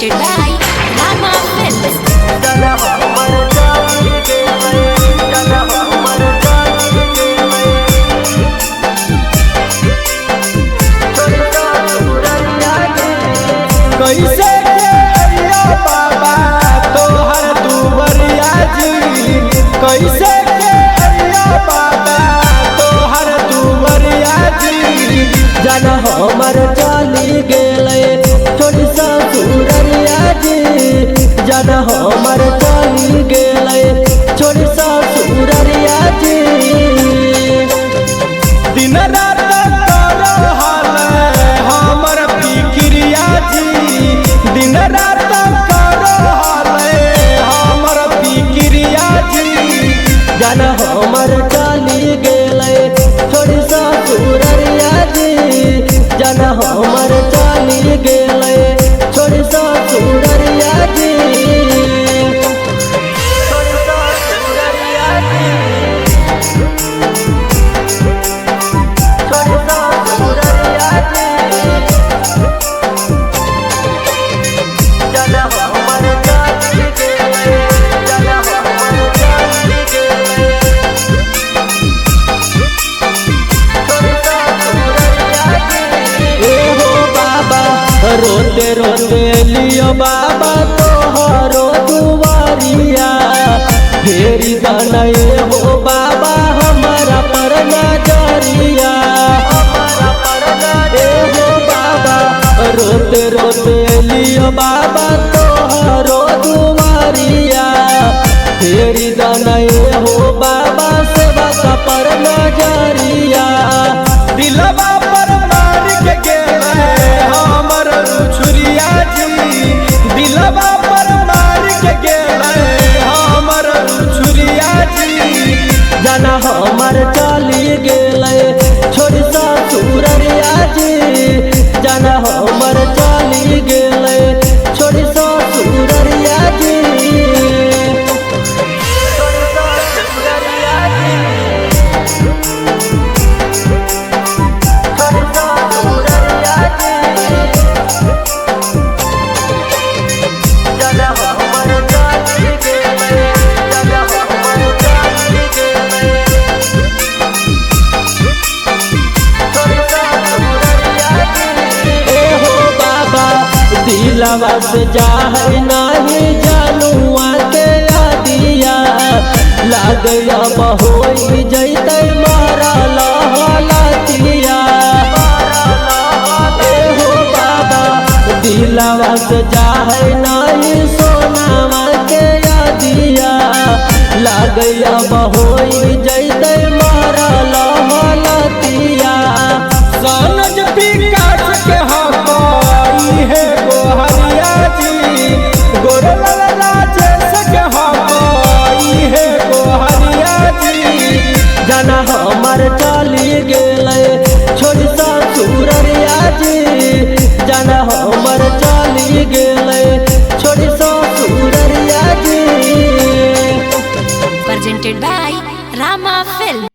presented by Rama Films. कैसे अइया बाबा तोहर दुबरिया जी, कैसे अइया बाबा तोहर दुबरिया जी। जन हमर चली गेले छोटी ससुररिया जी, जन हमर चली गेले छोटी ससुररिया जी। दिन रात करहल हमर फिक्रिया जी, दिन रात करहल हमर फिक्रिया जी। जन हमर चली गेले छोड़ी ससुररिया जी, जन हमर चली गेले छोड़ी ससुररिया जी। रोते रोते लियो बाबा तोहरो दुआरिया, फेरी दनए हो बाबा हमारा पर नजरिया। ए हो बाबा रोते रोते लियो बाबा तोहरो दुआरिया, फेरी दनए हो बाबा सेवा का पर नजरिया। दिलवा पर मार के गेले हमर छुरिया जी, दिलवा पर मार के गेले हमर छुरिया जी। जना हमर चली गेले छोड़ी ससुररिया जी, जना हमर चली गेले छोड़ी ससुररिया जी। दिलवा से जाए नाही जानुआ के यादिया, लागया बहोई जैते मारा लहलतिया। हो बाबा दिलवा से जाए नाही सोनावा के यादिया, लागया बहोई जैते मारा लहलतिया। सनज विकास के हई है गोहरिया जी, गोरलाल राजेश के हई है गोहरिया जी। जना हमर चली गेले छोड़ी ससुररिया जी, जना हमर चली गेले छोड़ी ससुररिया जी। Presented by Rama Films.